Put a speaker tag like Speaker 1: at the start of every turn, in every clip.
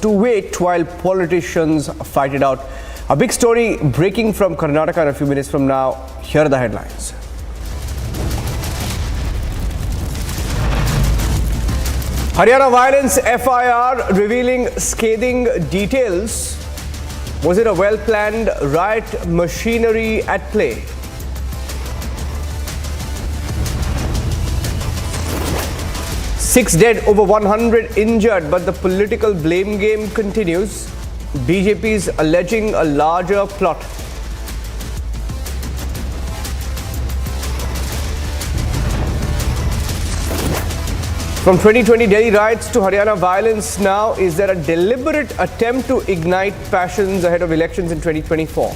Speaker 1: to wait while politicians fight it out. A big story breaking from Karnataka in a few minutes from now. Here are the headlines. Haryana violence FIR revealing scathing details. Was it a well-planned riot machinery at play? Six dead, over 100 injured, but the political blame game continues. BJP is alleging a larger plot. From 2020 Delhi riots to Haryana violence now, is there a deliberate attempt to ignite passions ahead of elections in 2024?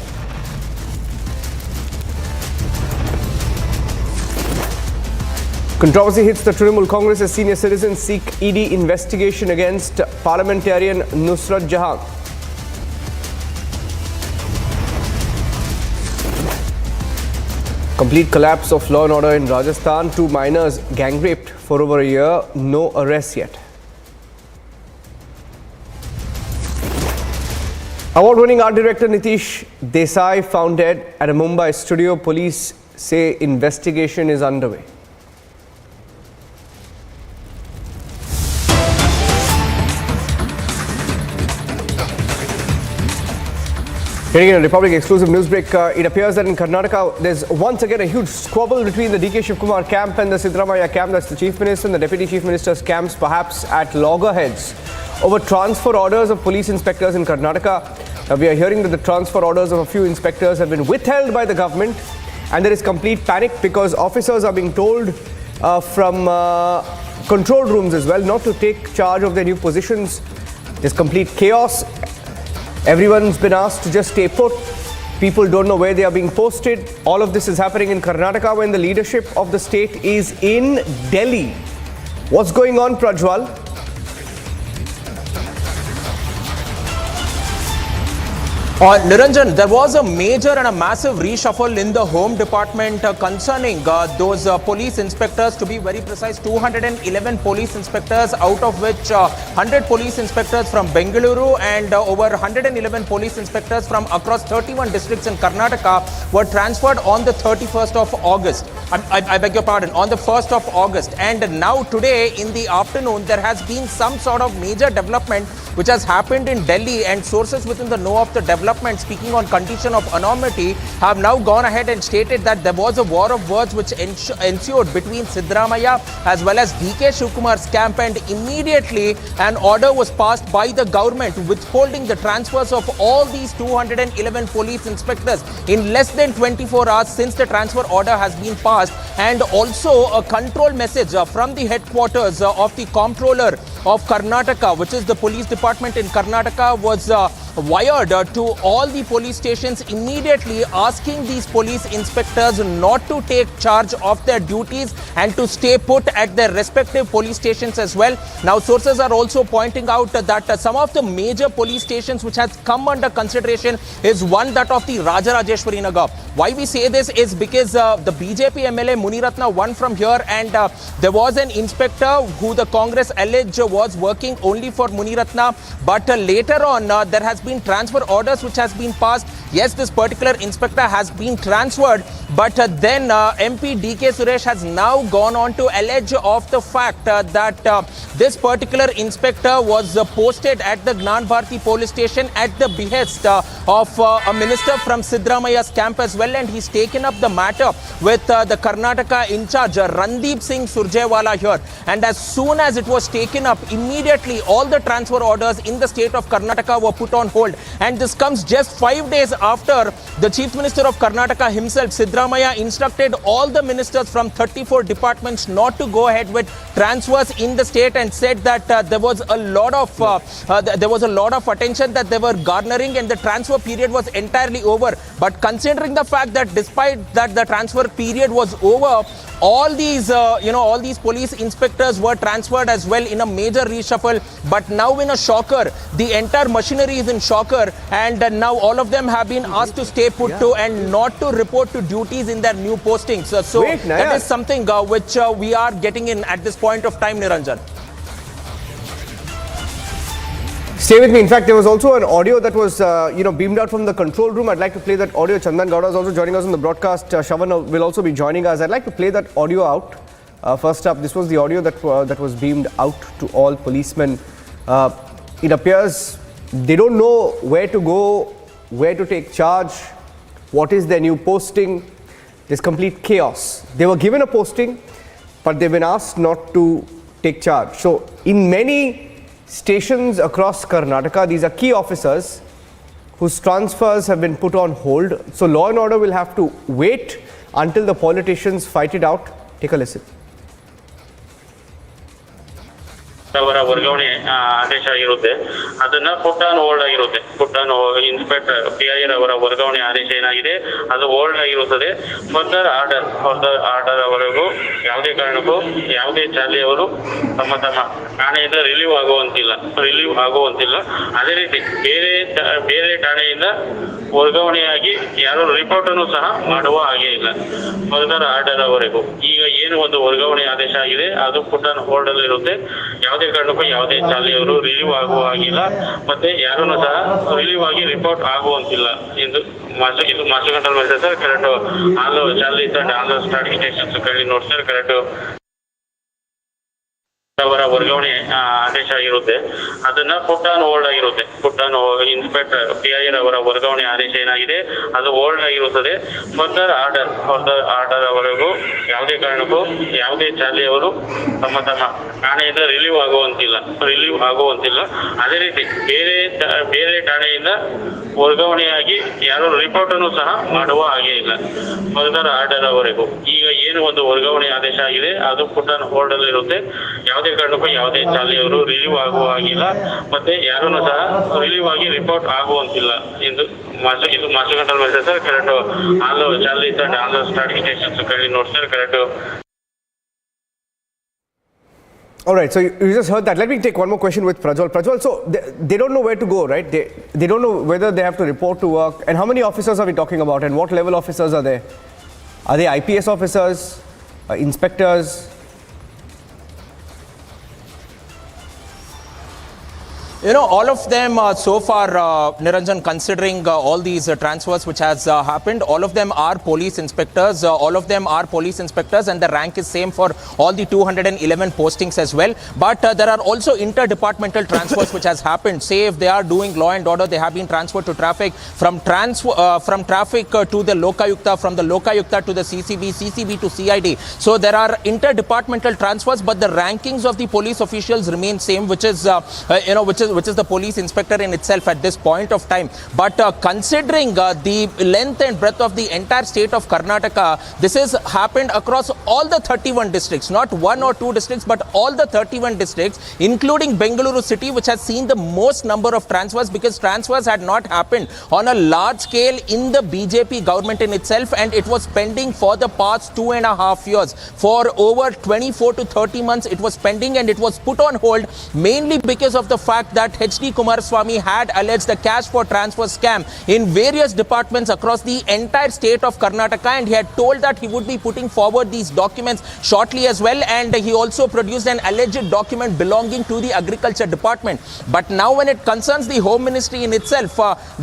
Speaker 1: Controversy hits the Trinamool Congress as senior citizens seek ED investigation against parliamentarian Nusrat Jahan. Complete collapse of law and order in Rajasthan. 2 minors gang raped for over a year. No arrests yet. Award-winning art director Nitish Desai found dead at a Mumbai studio. Police say investigation is underway. Getting in a Republic exclusive news break, it appears that in Karnataka, there's once again a huge squabble between the DK Shivkumar camp and the Siddaramaiah camp, that's the Chief Minister and the Deputy Chief Minister's camps, perhaps at loggerheads over transfer orders of police inspectors in Karnataka. We are hearing that the transfer orders of a few inspectors have been withheld by the government, and there is complete panic because officers are being told from control rooms as well not to take charge of their new positions. There's complete chaos. Everyone's been asked to just stay put. People don't know where they are being posted. All of this is happening in Karnataka when the leadership of the state is in Delhi. What's going on, Prajwal?
Speaker 2: Niranjan, there was a major and a massive reshuffle in the Home Department concerning those police inspectors. To be very precise, 211 police inspectors, out of which 100 police inspectors from Bengaluru and over 111 police inspectors from across 31 districts in Karnataka were transferred on the 31st of August. I beg your pardon, on the 1st of August. And now today in the afternoon, there has been some sort of major development which has happened in Delhi, and sources within the know of the development, speaking on condition of anonymity, have now gone ahead and stated that there was a war of words which ensued between Siddaramaiah as well as DK Shivkumar's camp, and immediately an order was passed by the government withholding the transfers of all these 211 police inspectors in less than 24 hours since the transfer order has been passed, and also a control message from the headquarters of the comptroller of Karnataka, which is the police department in Karnataka, was wired to all the police stations, immediately asking these police inspectors not to take charge of their duties and to stay put at their respective police stations as well. Now, sources are also pointing out that some of the major police stations which has come under consideration is one, that of the Rajarajeshwari Nagar. Why we say this is because the BJP MLA Muniratna won from here, and there was an inspector who the Congress alleged was working only for Muniratna, but later on there has been transfer orders which has been passed. Yes, this particular inspector has been transferred, but then MP DK Suresh has now gone on to allege of the fact that this particular inspector was posted at the Gnan Bharati police station at the behest of a minister from Siddaramaiah's camp as well, and he's taken up the matter with the Karnataka in charge, Randeep Singh Surjewala here. And as soon as it was taken up, immediately all the transfer orders in the state of Karnataka were put on hold. And this comes just 5 days after the Chief Minister of Karnataka himself, Siddaramaiah, instructed all the ministers from 34 departments not to go ahead with transfers in the state, and said that there was a lot of attention that they were garnering, and the transfer period was entirely over. But considering the fact that despite that the transfer period was over, all these police inspectors were transferred as well in a major reshuffle. But now in a shocker, the entire machinery is in shocker, and now all of them have been asked to stay put to and not to report to duties in their new postings. So that is something which we are getting in at this point of time, Niranjan.
Speaker 1: Stay with me. In fact, there was also an audio that was, beamed out from the control room. I'd like to play that audio. Chandan Gowda is also joining us on the broadcast. Shravan will also be joining us. I'd like to play that audio out. First up, this was the audio that was beamed out to all policemen. It appears they don't know where to go, where to take charge, what is their new posting. There's complete chaos. They were given a posting, but they've been asked not to take charge. So in many stations across Karnataka, these are key officers whose transfers have been put on hold. So law and order will have to wait until the politicians fight it out. Take a listen.
Speaker 3: ಅವರ ವರ್ಗಾವಣೆ ಆದೇಶ ಇರುತ್ತೆ. ಅದನ್ನ put on hold ಆಗಿರುತ್ತೆ. Put on inspector PIR ಅವರ ವರ್ಗಾವಣೆ ಆದೇಶ ಏನಾಗಿದೆ ಅದು ಹೋಲ್ಡ್ ಆಗಿರುತ್ತದೆ. ಫರ್ದರ್ ಆರ್ಡರ್ ಅವರೆಗೂ ಯಾವುದೇ ಕಾರಣಕ್ಕೂ ಯಾವುದೇ ಚಾಲಿಯವರು ತಮ್ಮ ಠಾಣೆಯಿಂದ ರಿಲೀವ್ ಆಗುವಂತಿಲ್ಲ. ಅದೇ ರೀತಿ ಬೇರೆ ಠಾಣೆಯಿಂದ ವರ್ಗಾವಣೆಯಾಗಿ ಯಾರು ರಿಪೋರ್ಟ್ ಅನ್ನು ಸಹ ಮಾಡುವ ಹಾಗೆ ಇಲ್ಲ. ಫರ್ದರ್ ಆರ್ಡರ್ ಅವರೆಗೂ ಈಗ ಏನು ಒಂದು ವರ್ಗಾವಣೆ ಆದೇಶ ಆಗಿದೆ ಅದು ಪುಟ್ ಆನ್ ಹೋಲ್ಡ್ ಅಲ್ಲಿ ಇರುತ್ತೆ. ಯಾವುದೇ ಕಾರಣಕ್ಕೂ ಯಾವುದೇ ಚಾಲಿಯವರು ರಿಲೀವ್ ಆಗುವ ಹಾಗಿಲ್ಲ, ಮತ್ತೆ ಯಾರನ್ನು ಸಹ ರಿಲೀವ್ ಆಗಿ ರಿಪೋರ್ಟ್ ಆಗುವಂತಿಲ್ಲ ಎಂದು ಇದು master control message sir. Correct all Charlie's and all starting stations ಕಳ್ಳಿ ನೋಡಿ ಸರ್. ಕರೆಕ್ಟ್ ಅವರ ವರ್ಗಾವಣೆ ಆದೇಶ ಇರುತ್ತೆ. ಅದನ್ನ ಪುಟ್ ಆನ್ ಹೋಲ್ಡ್ ಆಗಿರುತ್ತೆ. ಪುಟ್ ಆನ್ ಇನ್ಸ್ಪೆಕ್ಟರ್ PIR ಅವರ ವರ್ಗಾವಣೆ ಆದೇಶ ಏನಾಗಿದೆ ಅದು ಹೋಲ್ಡ್ ಆಗಿರುತ್ತದೆ. ಫರ್ದರ್ ಆರ್ಡರ್ ಅವರೆಗೂ ಯಾವುದೇ ಕಾರಣಕ್ಕೂ ಯಾವುದೇ ಚಾಲಿಯವರು ತಮ್ಮ ಠಾಣೆಯಿಂದ ರಿಲೀವ್ ಆಗುವಂತಿಲ್ಲ. ಅದೇ ರೀತಿ ಬೇರೆ ಠಾಣೆಯಿಂದ ವರ್ಗಾವಣೆಯಾಗಿ ಯಾರು ರಿಪೋರ್ಟ್ ಅನ್ನು ಸಹ ಮಾಡುವ ಹಾಗೆ ಇಲ್ಲ. ಫರ್ದರ್ ಆರ್ಡರ್ ಅವರೆಗೂ ಈಗ ಏನು ಒಂದು ವರ್ಗಾವಣೆ ಆದೇಶ ಆಗಿದೆ ಅದು ಪುಟ್ ಆನ್ ಹೋಲ್ಡ್ ಅಲ್ಲಿ ಇರುತ್ತೆ. ಯಾವುದೇ ಕಾರಣಕ್ಕೂ ಯಾವುದೇ ಚಾಲಿಯವರು ರಿಲೀವ್ ಆಗುವ ಹಾಗಿಲ್ಲ, ಮತ್ತೆ ಯಾರನ್ನು ಸಹ ರಿಲೀವ್ ಆಗಿ ರಿಪೋರ್ಟ್ ಆಗುವಂತಿಲ್ಲ ಎಂದು ಇದು master control message sir. Correct all Charlie's and all starting stations ಕಳ್ಳಿ ನೋಡಿ sir. Correct.
Speaker 1: All right, so you just heard that. Let me take one more question with Prajwal. Prajwal, so they don't know where to go, right? They don't know whether they have to report to work. And how many officers are we talking about? And what level officers are there? Are they IPS officers, inspectors?
Speaker 2: You know, all of them so far, Niranjan, considering all these transfers which has happened, all of them are police inspectors. All of them are police inspectors, and the rank is same for all the 211 postings as well. But there are also interdepartmental transfers which has happened. Say if they are doing law and order, they have been transferred to traffic, from traffic to the Lokayukta, from the Lokayukta to the CCB to CID. So there are interdepartmental transfers, but the rankings of the police officials remain same, which is which is the police inspector in itself at this point of time. But considering the length and breadth of the entire state of Karnataka, this has happened across all the 31 districts, not one or two districts, but all the 31 districts, including Bengaluru city, which has seen the most number of transfers, because transfers had not happened on a large scale in the BJP government in itself, and it was pending for the past 2.5 years. For over 24 to 30 months it was pending, and it was put on hold mainly because of the fact that H.D. Kumaraswamy had alleged the cash for transfer scam in various departments across the entire state of Karnataka, and he had told that he would be putting forward these documents shortly as well, and he also produced an alleged document belonging to the agriculture department. But now when it concerns the home ministry in itself,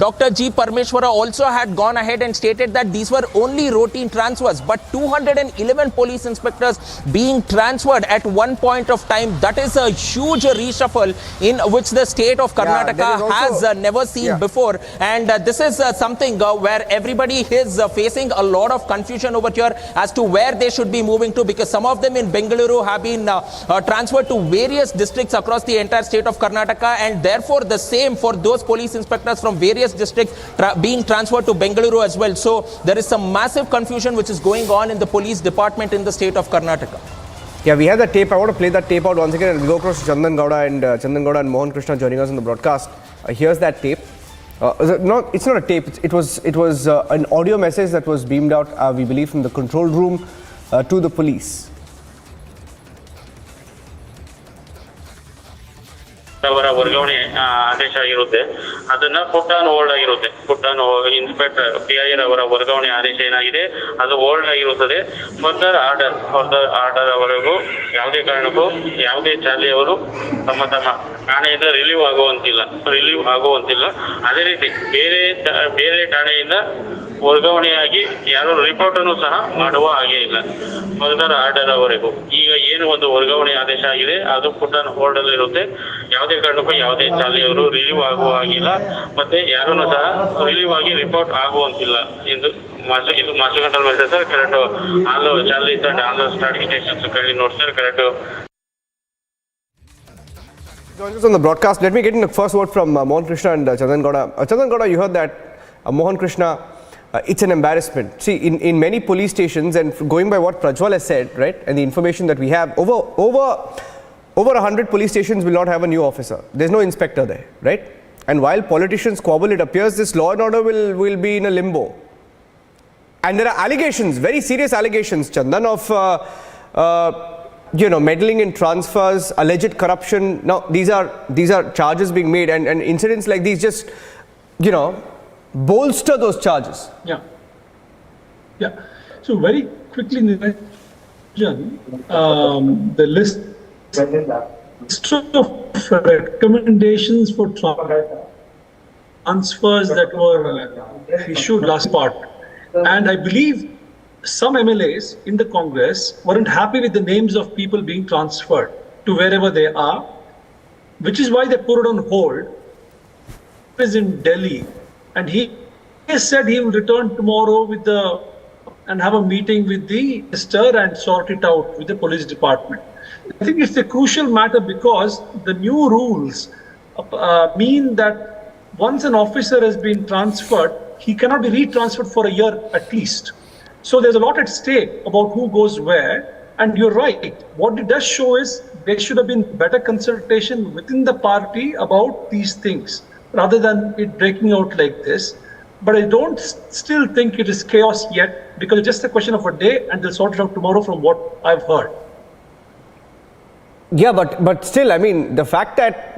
Speaker 2: Dr. G. Parmeshwara also had gone ahead and stated that these were only routine transfers, but 211 police inspectors being transferred at one point of time, that is a huge reshuffle in which the state of Karnataka has never seen before, and this is something where everybody is facing a lot of confusion over here as to where they should be moving to, because some of them in Bengaluru have been transferred to various districts across the entire state of Karnataka, and therefore the same for those police inspectors from various districts being transferred to Bengaluru as well. So there is some massive confusion which is going on in the police department in the state of Karnataka.
Speaker 1: Yeah, we have that tape. I want to play that tape out once again, and we'll go across to Chandan Gowda and Mohan Krishna joining us on the broadcast. Here's that tape. No, it's not a tape. It was an audio message that was beamed out, we believe, from the control room to the police.
Speaker 3: ಅವರ ವರ್ಗಾವಣೆ ಆದೇಶ ಇರುತ್ತೆ. ಅದನ್ನ put on hold ಆಗಿರುತ್ತೆ. Put on inspector PIR ಅವರ ವರ್ಗಾವಣೆ ಆದೇಶ ಏನಾಗಿದೆ ಅದು ಹೋಲ್ಡ್ ಆಗಿರುತ್ತದೆ. ಫರ್ದರ್ ಆರ್ಡರ್ ಅವರೆಗೂ ಯಾವುದೇ ಕಾರಣಕ್ಕೂ ಯಾವುದೇ ಚಾಲಿಯವರು ತಮ್ಮ ಠಾಣೆಯಿಂದ ರಿಲೀವ್ ಆಗುವಂತಿಲ್ಲ. ಅದೇ ರೀತಿ ಬೇರೆ ಠಾಣೆಯಿಂದ ವರ್ಗಾವಣೆಯಾಗಿ ಯಾರು ರಿಪೋರ್ಟ್ ಅನ್ನು ಸಹ ಮಾಡುವ ಹಾಗೆ ಇಲ್ಲ. ಫರ್ದರ್ ಆರ್ಡರ್ ಅವರೆಗೂ ಈಗ ಏನು ಒಂದು ವರ್ಗಾವಣೆ ಆದೇಶ ಆಗಿದೆ ಅದು ಪುಟ್ ಆನ್ ಹೋಲ್ಡ್ ಅಲ್ಲಿ ಇರುತ್ತೆ. ಯಾವುದೇ ಕಾರಣಕ್ಕೂ ಯಾವುದೇ ಚಾಲಿಯವರು ರಿಲೀವ್ ಆಗುವ ಹಾಗಿಲ್ಲ, ಮತ್ತೆ ಯಾರನ್ನು ಸಹ ರಿಲೀವ್ ಆಗಿ ರಿಪೋರ್ಟ್ ಆಗುವಂತಿಲ್ಲ ಎಂದು ಇದು master control message sir. Correct all charges and all starting stations ಕೈಲಿ ನೋಡಿ sir. Correct
Speaker 1: Joins us on the broadcast. Let me get in the first word from Mohan Krishna and Chandan Gowda. Chandan Gowda, you heard that Mohan Krishna, it's an embarrassment. See, in many police stations, and going by what Prajwal has said, right, and the information that we have, over 100 police stations will not have a new officer. There's no inspector there, right? And while politicians squabble, it appears this law and order will be in a limbo. And there are allegations, very serious allegations, Chandan, of meddling in transfers, alleged corruption. Now, these are charges being made, and incidents like these just, bolster those charges.
Speaker 4: Yeah. So very quickly, Niranjan, the list of recommendations for transfers that were issued last part, and I believe some MLAs in the Congress weren't happy with the names of people being transferred to wherever they are, which is why they put it on hold. He is in Delhi, and he has said he will return tomorrow and have a meeting with the minister and sort it out with the police department. I think it's a crucial matter because the new rules mean that once an officer has been transferred, he cannot be retransferred for a year at least. So there's a lot at stake about who goes where, and you're right. What it does show is there should have been better consultation within the party about these things rather than it breaking out like this. But I don't still think it is chaos yet, because it's just a question of a day and they'll sort it out tomorrow from what I've heard.
Speaker 1: Yeah, but still, I mean, the fact that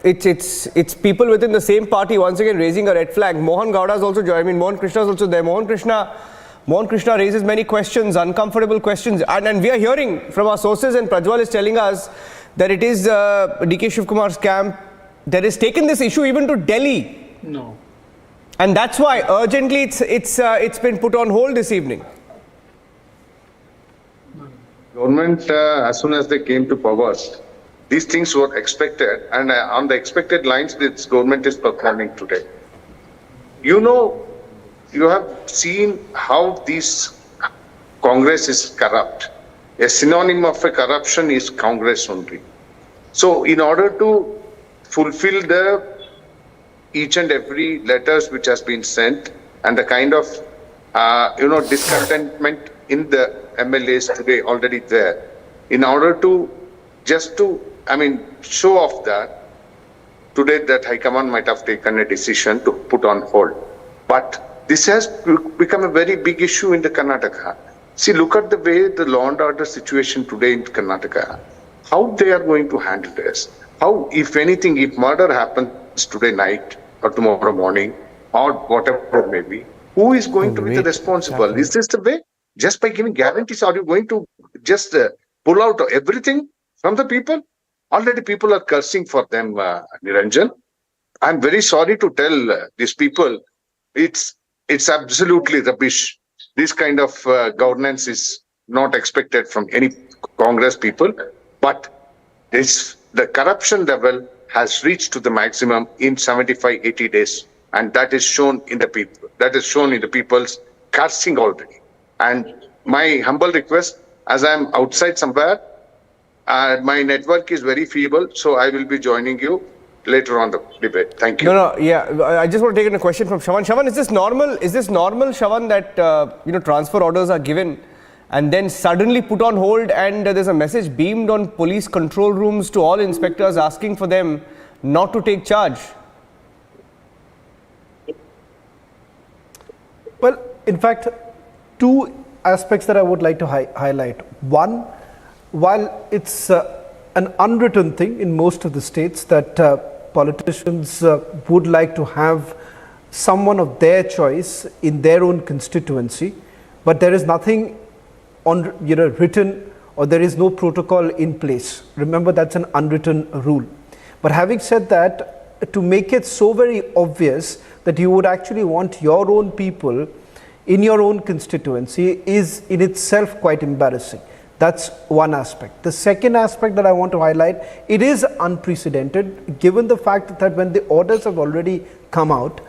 Speaker 1: it's people within the same party once again raising a red flag. Mohan Gowda is also, Mohan Krishna is also there. Mohan Krishna raises many questions, uncomfortable questions, and we are hearing from our sources, and Prajwal is telling us that it is DK Shivkumar's camp that has taken this issue even to Delhi.
Speaker 4: No.
Speaker 1: And that's why urgently it's been put on hold this evening.
Speaker 5: Government, as soon as they came to power, these things were expected, and on the expected lines, this government is performing today. You have seen how this Congress is corrupt. A synonym of a corruption is Congress only. So, in order to fulfill each and every letters which has been sent, and the kind of discontentment in the MLAs today already there, in order to show off that today that High Command might have taken a decision to put on hold. But this has become a very big issue in the Karnataka. See, look at the way the law and order situation today in Karnataka. How they are going to handle this? How, if anything, if murder happens today night or tomorrow morning or whatever it may be, who is going to be the responsible? Is this the way? Just by giving guarantees, are you going to just pull out everything from the people? Already people are cursing for them, Niranjan. I'm very sorry to tell these people, it's absolutely rubbish. This kind of governance is not expected from any Congress people. But the corruption level has reached to the maximum in 75-80 days. And that is shown in the people. That is shown in the people's cursing already. And my humble request, as I'm outside somewhere, my network is very feeble, so I will be joining you later on the debate. Thank you.
Speaker 1: No, yeah. I just want to take in a question from Shavan. Shavan, is this normal? Is this normal, Shavan, that transfer orders are given and then suddenly put on hold, and there's a message beamed on police control rooms to all inspectors asking for them not to take charge?
Speaker 6: Well, in fact, two aspects that I would like to highlight. One, while it's an unwritten thing in most of the states that politicians would like to have someone of their choice in their own constituency, but there is nothing on written, or there is no protocol in place. Remember, that's an unwritten rule. But having said that, to make it so very obvious that you would actually want your own people in your own constituency is in itself quite embarrassing. That's one aspect. The second aspect that I want to highlight, it is unprecedented given the fact that when the orders have already come out,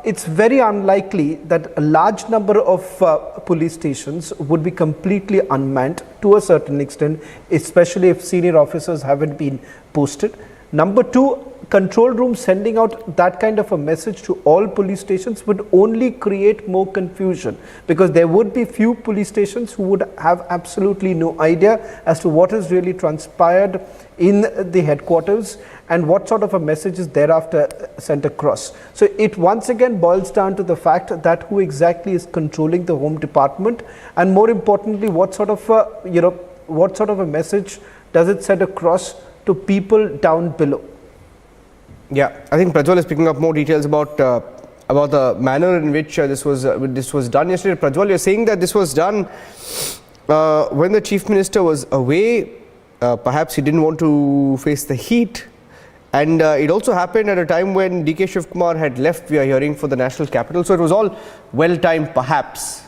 Speaker 6: it's very unlikely that a large number of police stations would be completely unmanned to a certain extent, especially if senior officers haven't been posted. Number two, control room sending out that kind of a message to all police stations would only create more confusion, because there would be few police stations who would have absolutely no idea as to what has really transpired in the headquarters and what sort of a message is thereafter sent across. So it once again boils down to the fact that who exactly is controlling the Home Department, and more importantly, what sort of a message does it send across to people down below.
Speaker 1: Yeah, I think Prajwal is picking up more details about the manner in which this was done yesterday. Prajwal, you're saying that this was done when the Chief Minister was away. Perhaps he didn't want to face the heat, and it also happened at a time when DK Shivkumar had left, we are hearing, for the national capital. So it was all well timed, perhaps.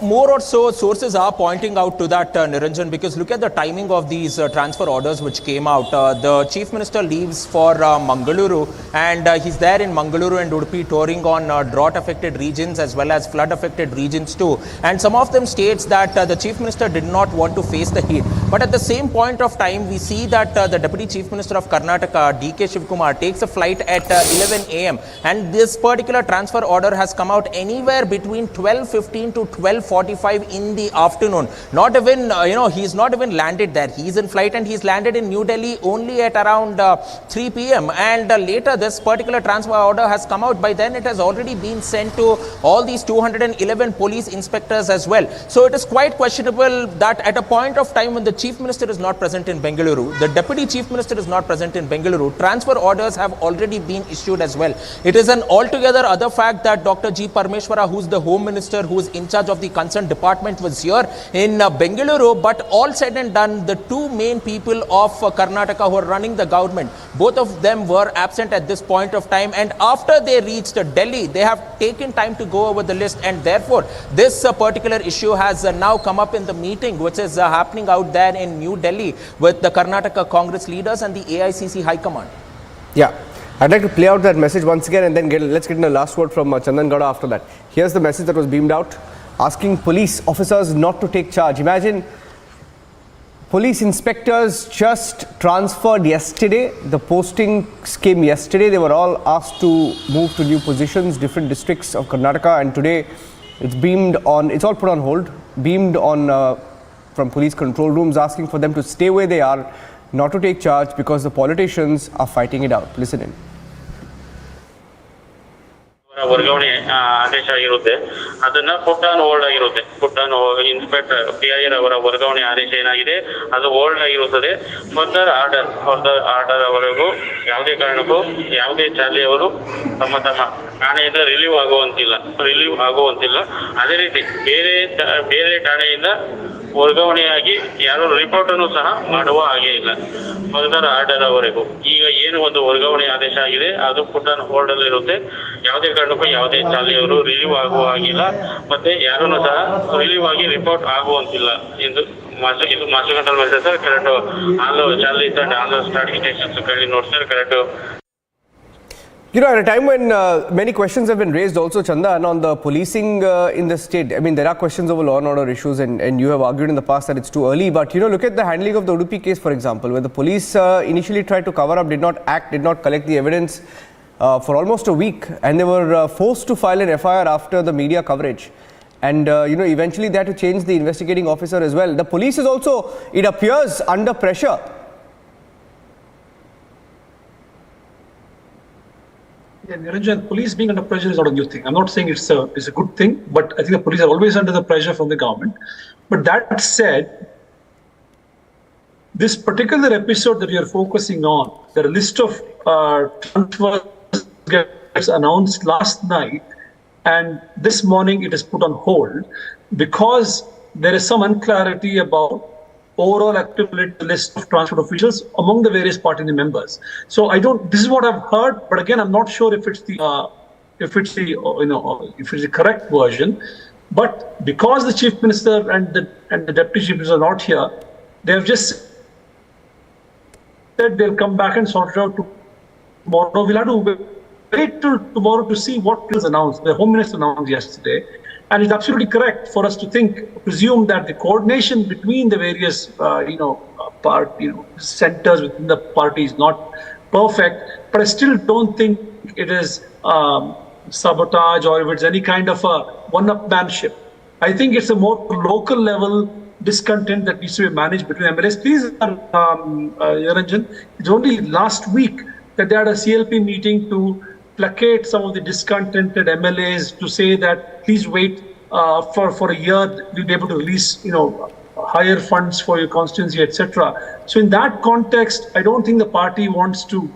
Speaker 2: More or so sources are pointing out to that, Niranjan, because look at the timing of these transfer orders which came out. The Chief Minister leaves for Mangaluru, and he's there in Mangaluru and Udupi touring on drought-affected regions as well as flood-affected regions too. And some of them states that the Chief Minister did not want to face the heat. But at the same point of time, we see that the Deputy Chief Minister of Karnataka, DK Shivkumar, takes a flight at 11 a.m. And this particular transfer order has come out anywhere between 12:15 to 12:45 in the afternoon. Not even, he's not even landed there. He's in flight and he's landed in New Delhi only at around 3 p.m. And later this particular transfer order has come out. By then it has already been sent to all these 211 police inspectors as well. So it is quite questionable that at a point of time when the Chief Minister is not present in Bengaluru, the Deputy Chief Minister is not present in Bengaluru, transfer orders have already been issued as well. It is an altogether other fact that Dr. G. Parmeshwara, who's the Home Minister, who is in charge of the concerned department, was here in Bengaluru. But all said and done, the two main people of Karnataka who are running the government, both of them were absent at this point of time. And after they reached Delhi, they have taken time to go over the list, and therefore this particular issue has now come up in the meeting which is happening out there in New Delhi with the Karnataka Congress leaders and the AICC High Command.
Speaker 1: Yeah, I'd like to play out that message once again, and then let's get in the last word from Chandan Gowda after that. Here's the message that was beamed out, asking police officers not to take charge. Imagine police inspectors just transferred yesterday. The postings came yesterday. They were all asked to move to new positions, different districts of Karnataka, and today it's beamed on, it's all put on hold, beamed on from police control rooms, asking for them to stay where they are, not to take charge, because the politicians are fighting it out. Listen in.
Speaker 3: ವರ್ಗಾವಣೆ ಆದೇಶ ಇರುತ್ತೆ, ಅದನ್ನ put on hold ಆಗಿರುತ್ತೆ. Put on inspector PIR ಅವರ ವರ್ಗಾವಣೆ ಆದೇಶ ಏನಾಗಿದೆ ಅದು ಹೋಲ್ಡ್ ಆಗಿರುತ್ತದೆ. ಫರ್ದರ್ ಆರ್ಡರ್ ಅವರೆಗೂ ಯಾವುದೇ ಕಾರಣಕ್ಕೂ ಯಾವುದೇ ಚಾಲಿಯವರು ತಮ್ಮ ಠಾಣೆಯಿಂದ ರಿಲೀವ್ ಆಗುವಂತಿಲ್ಲ. ಅದೇ ರೀತಿ ಬೇರೆ ಠಾಣೆಯಿಂದ ವರ್ಗಾವಣೆಯಾಗಿ ಯಾರು ರಿಪೋರ್ಟ್ ಅನ್ನು ಸಹ ಮಾಡುವ ಹಾಗೆ ಇಲ್ಲ. ಫರ್ದರ್ ಆರ್ಡರ್ ಅವರೆಗೂ ಈಗ ಏನು ಒಂದು ವರ್ಗಾವಣೆ ಆದೇಶ ಆಗಿದೆ ಅದು ಪುಟ್ ಆನ್ ಹೋಲ್ಡ್ ಅಲ್ಲಿ ಇರುತ್ತೆ. ಯಾವುದೇ ಕಾರಣಕ್ಕೂ ಯಾವುದೇ ಚಾಲಿಯವರು ರಿಲೀವ್ ಆಗುವ ಹಾಗಿಲ್ಲ, ಮತ್ತೆ ಯಾರನ್ನು ಸಹ ರಿಲೀವ್ ಆಗಿ ರಿಪೋರ್ಟ್ ಆಗುವಂತಿಲ್ಲ ಎಂದು ಇದು master control message sir. Correct all Charlie's and all starting stations ಕೈಲಿ ನೋಡಿ sir. Correct.
Speaker 1: You know, at a time when many questions have been raised also, Chandan, on the policing in the state. I mean, there are questions over law and order issues, and you have argued in the past that it's too early. But, look at the handling of the Udupi case, for example, where the police initially tried to cover up, did not act, did not collect the evidence for almost a week. And they were forced to file an FIR after the media coverage. And, eventually they had to change the investigating officer as well. The police is also, it appears, under pressure.
Speaker 4: Niranjan, police being under pressure is not a new thing. I'm not saying it's a good thing, but I think the police are always under the pressure from the government. But that said, this particular episode that we are focusing on, the list of transfers gets announced last night, and this morning it is put on hold because there is some unclarity about overall activity list of transferred officials among the various party members. So this is what I've heard, but again, I'm not sure if it's the correct version. But because the chief minister and the deputy chief minister are not here, they have just said they'll come back and sort it out tomorrow. We'll have to wait till tomorrow to see what was announced. The Home Minister announced yesterday. And it's absolutely correct for us to presume that the coordination between the various, centers within the party is not perfect. But I still don't think it is sabotage or if it's any kind of a one-upmanship. I think it's a more local level discontent that needs to be managed between MLAs. Please, Niranjan, it's only last week that they had a CLP meeting to placate some of the discontented MLAs to say that please wait for a year, we'll be able to release, higher funds for your constituency, etc. So in that context, I don't think the party wants to,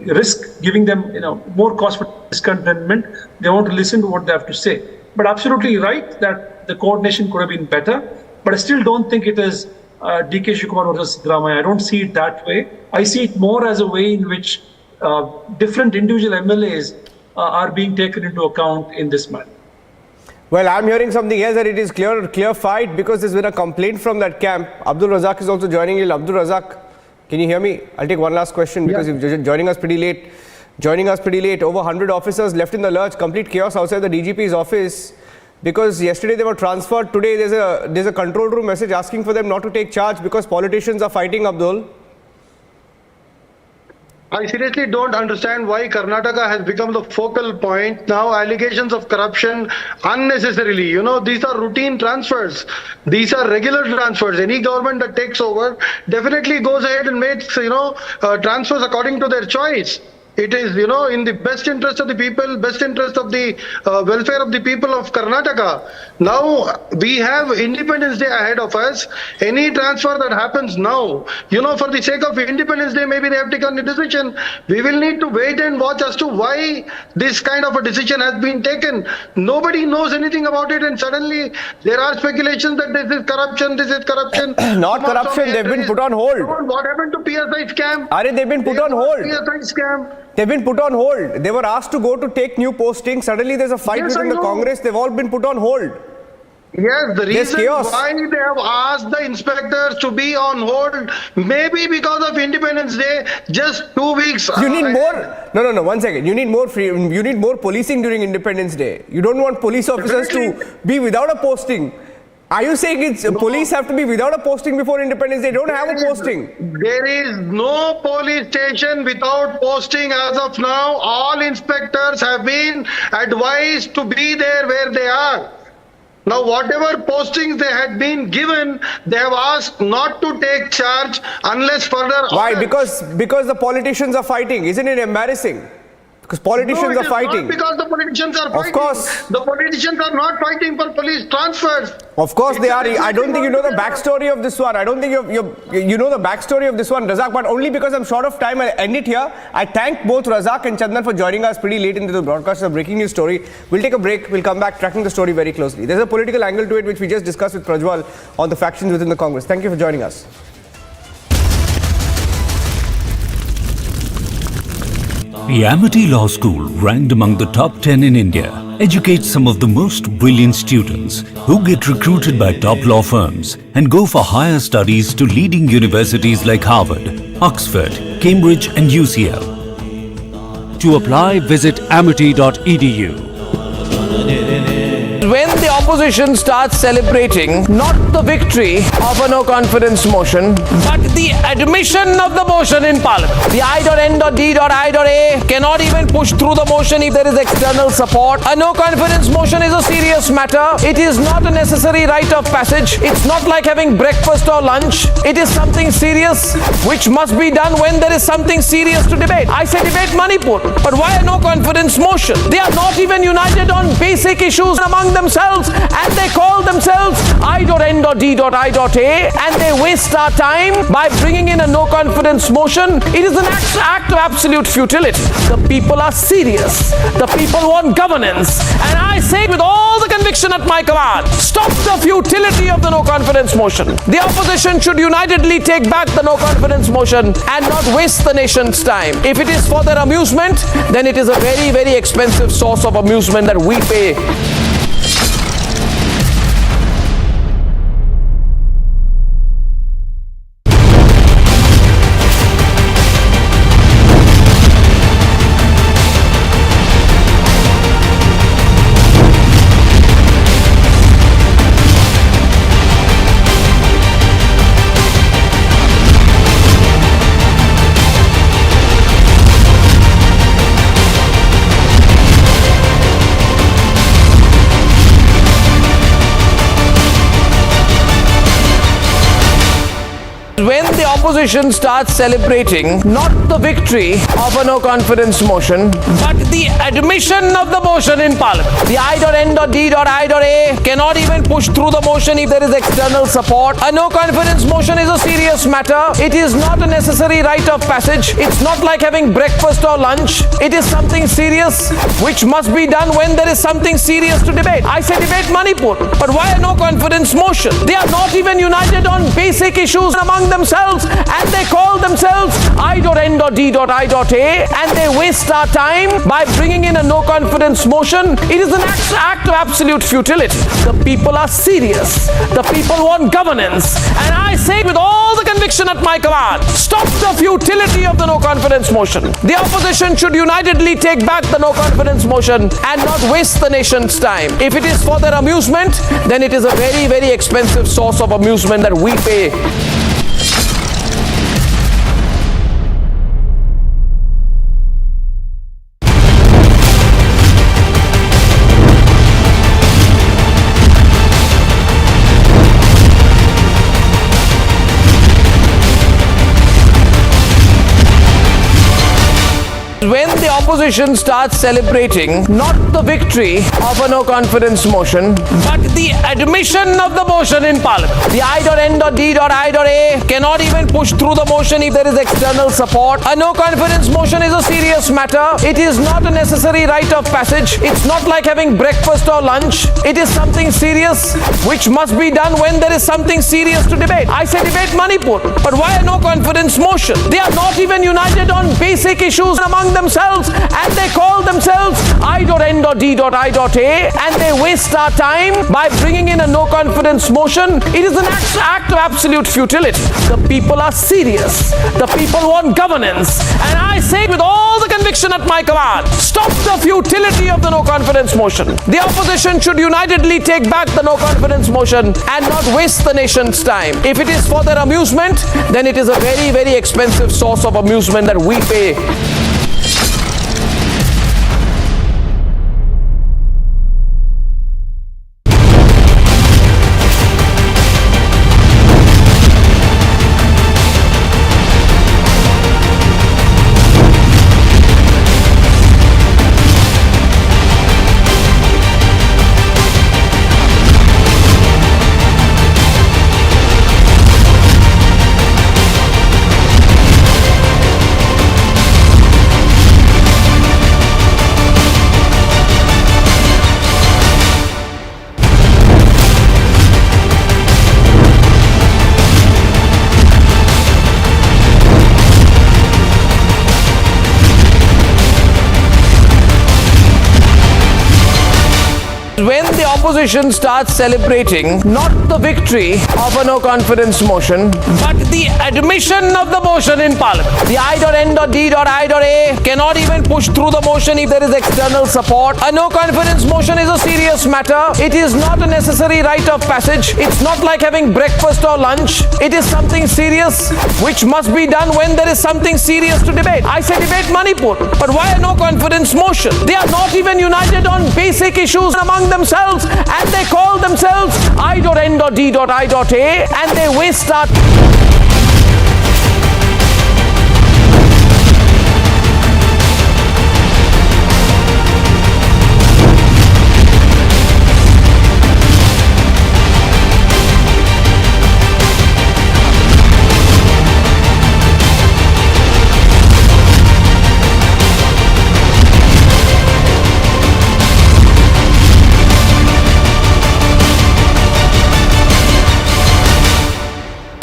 Speaker 4: risk giving them, more cost for discontentment. They want to listen to what they have to say. But absolutely right that the coordination could have been better. But I still don't think it is DK Shivakumar versus Siddaramaiah. I don't see it that way. I see it more as a way in which different individual MLAs are being taken into account in this matter.
Speaker 1: Well, I'm hearing something else, that it is clear fight because there's been a complaint from that camp. Abdul Razak is also joining in. Abdul Razak, can you hear me? I'll take one last question because you're joining us pretty late. Over 100 officers left in the lurch. Complete chaos outside the DGP's office because yesterday they were transferred. Today there's a control room message asking for them not to take charge because politicians are fighting, Abdul.
Speaker 7: I seriously don't understand why Karnataka has become the focal point. Now allegations of corruption unnecessarily. These are routine transfers. These are regular transfers. Any government that takes over definitely goes ahead and makes, transfers according to their choice. It is, in the best interest of the people, best interest of the welfare of the people of Karnataka. Now, we have Independence Day ahead of us. Any transfer that happens now, for the sake of Independence Day, maybe they have taken a decision. We will need to wait and watch as to why this kind of a decision has been taken. Nobody knows anything about it, and suddenly there are speculations that this is corruption,
Speaker 1: Not corruption, they've been put on hold.
Speaker 7: What happened to PSI scam?
Speaker 1: They've been put on hold.
Speaker 7: PSI scam.
Speaker 1: They've been put on hold. They were asked to go to take new postings. Suddenly there's a fight within the Congress. They've all been put on hold.
Speaker 7: Yes, the reason why they have asked the inspectors to be on hold, maybe because of Independence Day, just 2 weeks.
Speaker 1: You need more. No, 1 second. You need more freedom. You need more policing during Independence Day. You don't want police officers to be without a posting. Are you saying police have to be without a posting before Independence Day? They don't have a posting.
Speaker 7: There is no police station without posting as of now. All inspectors have been advised to be there where they are. Now, whatever postings they had been given, they have asked not to take charge unless further.
Speaker 1: Why? Because the politicians are fighting. Isn't it embarrassing? Because politicians are fighting.
Speaker 7: Not because the politicians are fighting.
Speaker 1: Of course.
Speaker 7: The politicians are not fighting for police transfers.
Speaker 1: Of course they are. I don't think you know the backstory of this one. I don't think you know the backstory of this one, Razak, but only because I'm short of time, I'll end it here. I thank both Razak and Chandan for joining us pretty late into the broadcast of breaking news story. We'll take a break. We'll come back tracking the story very closely. There's a political angle to it which we just discussed with Prajwal on the factions within the Congress. Thank you for joining us.
Speaker 8: The Amity Law School, ranked among the top 10 in India, educates some of the most brilliant students who get recruited by top law firms and go for higher studies to leading universities like Harvard, Oxford, Cambridge and UCL. To apply, visit amity.edu.
Speaker 9: When the opposition starts celebrating not the victory of a no confidence motion, but the admission of the motion in Parliament. The I.N.D.I.A cannot even push through the motion if there is external support. A no confidence motion is a serious matter. It is not a necessary rite of passage. It's not like having breakfast or lunch. It is something serious which must be done when there is something serious to debate. I say debate Manipur, but why a no confidence motion? They are not even united on basic issues among themselves, and they call themselves I.N.D.I.A and they waste our time by bringing in a no confidence motion. It is an act of absolute futility. The people are serious. The people want governance, and I say with all the conviction at my command, stop the futility of the no confidence motion. The opposition should unitedly take back the no confidence motion and not waste the nation's time. If it is for their amusement, then it is a very, very expensive source of amusement that we pay. When the opposition starts celebrating not the victory of a no confidence motion, but the admission of the motion in Parliament. The I.N.D.I.A cannot even push through the motion if there is external support. A no confidence motion is a serious matter. It is not a necessary rite of passage. It's not like having breakfast or lunch. It is something serious which must be done when there is something serious to debate. I say debate Manipur, but why a no confidence motion? They are not even united on basic issues among themselves, and they call themselves I.N.D.I.A and they waste our time by bringing in a no confidence motion. It is an act of absolute futility. The people are serious. The people want governance, and I say with all the conviction at my command, stop the futility of the no confidence motion. The opposition should unitedly take back the no confidence motion and not waste the nation's time. If it is for their amusement, then it is a very, very expensive source of amusement that we pay. When the opposition starts celebrating not the victory of a no confidence motion, but the admission of the motion in Parliament. The I.N.D.I.A cannot even push through the motion if there is external support. A no confidence motion is a serious matter. It is not a necessary rite of passage. It's not like having breakfast or lunch. It is something serious which must be done when there is something serious to debate. I say debate Manipur, but why a no confidence motion? They are not even united on basic issues among themselves, and they call themselves I.N.D.I.A and they waste our time by bringing in a no confidence motion. It is an act of absolute futility. The people are serious. The people want governance, and I say with all the conviction at my command, stop the futility of the no confidence motion. The opposition should unitedly take back the no confidence motion and not waste the nation's time. If it is for their amusement, then it is a very, very expensive source of amusement that we pay. opposition starts celebrating not the victory of a no confidence motion, but the admission of the motion in Parliament. The I.N.D.I.A cannot even push through the motion if there is external support. A no confidence motion is a serious matter. It is not a necessary rite of passage. It's not like having breakfast or lunch. It is something serious which must be done when there is something serious to debate. I say debate Manipur, but why a no confidence motion? They are not even united on basic issues among themselves, and they call themselves I.N.D.I.A and they waste our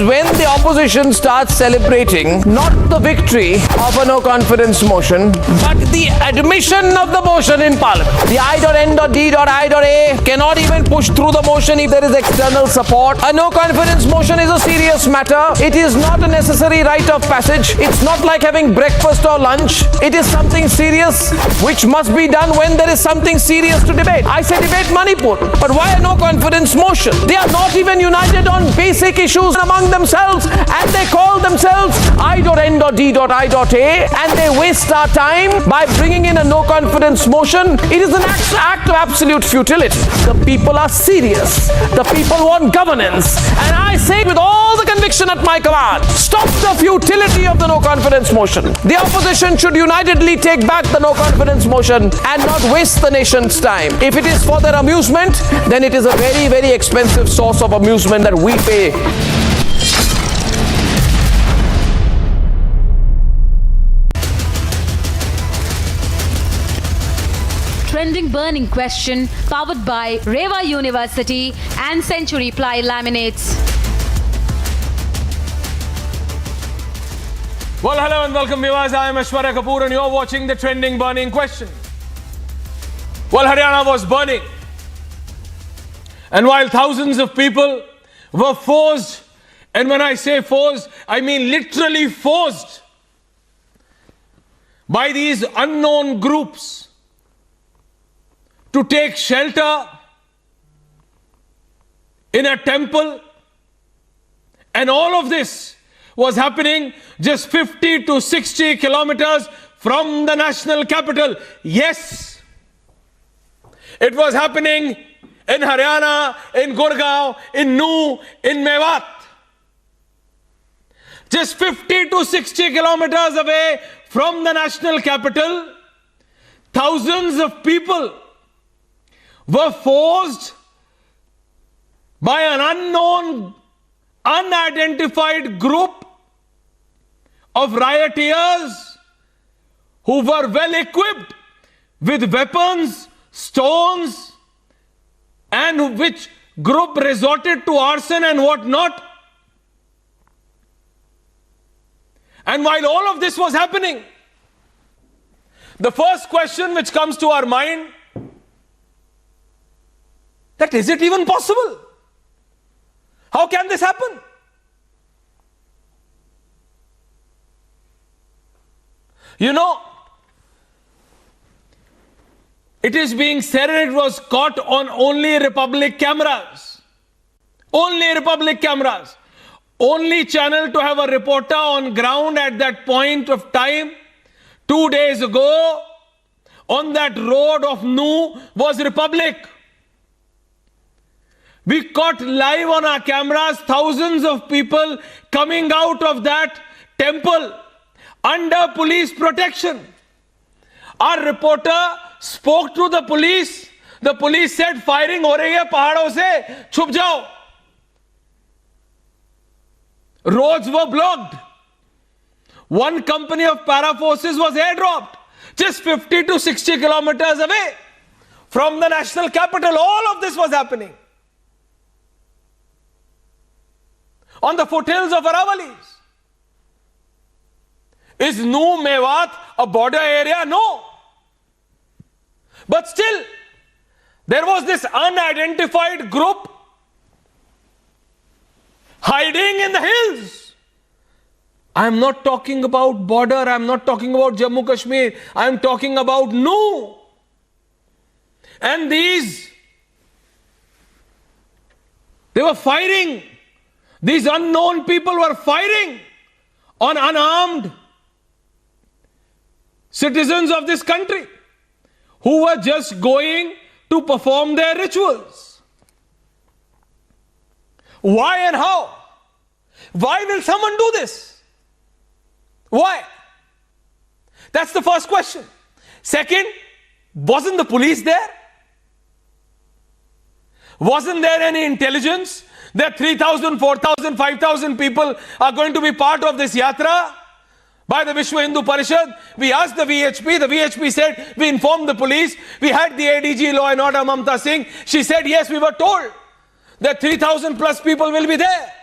Speaker 9: when the opposition starts celebrating not the victory of a no confidence motion, but the admission of the motion in Parliament. The I.N.D.I.A cannot even push through the motion if there is external support. A no confidence motion is a serious matter. It is not a necessary rite of passage. It's not like having breakfast or lunch. It is something serious which must be done when there is something serious to debate. I say debate Manipur, but why a no confidence motion? They are not even united on basic issues among themselves, and they call themselves I.N.D.I.A and they waste our time by bringing in a no confidence motion. It is an act of absolute futility. The people are serious. The people want governance, and I say with all the conviction at my command, stop the futility of the no confidence motion. The opposition should unitedly take back the no confidence motion and not waste the nation's time. If it is for their amusement, then it is a very, very expensive source of amusement that we pay.
Speaker 10: Trending burning question, powered by Reva University and Century Ply Laminates.
Speaker 11: Well, hello and welcome viewers. I am Aishwarya Kapoor and you're watching the trending burning question. Well, Haryana was burning. And while thousands of people were forced, and when I say forced, I mean literally forced by these unknown groups to take shelter in a temple, and all of this was happening just 50 to 60 kilometers from the national capital. Yes, it was happening in Haryana, in Gurgaon, in Nuh, in Mewat. Just 50 to 60 kilometers away from the national capital, thousands of people were forced by an unknown, unidentified group of rioters who were well equipped with weapons, stones, and which group resorted to arson and whatnot. And while all of this was happening, the first question which comes to our mind, that is it even possible? How can this happen? You know, it is being said it was caught on only Republic cameras. Only Republic cameras. Only channel to have a reporter on ground at that point of time 2 days ago on that road of Nuh was Republic. We caught live on our cameras thousands of people coming out of that temple under police protection. Our reporter spoke to the police. The police said, firing ho rahi hai pahadon se, chup jao. Roads were blocked. One company of para forces was airdropped just 50 to 60 kilometers away from the national capital. All of this was happening on the foothills of Aravallis. Is Nuh Mewat a border area? No. But still, There was this unidentified group hiding in the hills. I am not talking about border, I am not talking about Jammu Kashmir, I am talking about Nuh. And they were firing. These unknown people were firing on unarmed citizens of this country who were just going to perform their rituals. Why and how? Why will someone do this? Why? That's the first question. Second, wasn't the police there? Wasn't there any intelligence that 3,000, 4,000, 5,000 people are going to be part of this yatra by the Vishwa Hindu Parishad? We asked the VHP said, we informed the police, we had the ADG Law and Order Mamta Singh, she said yes, we were told that 3,000 plus people will be there.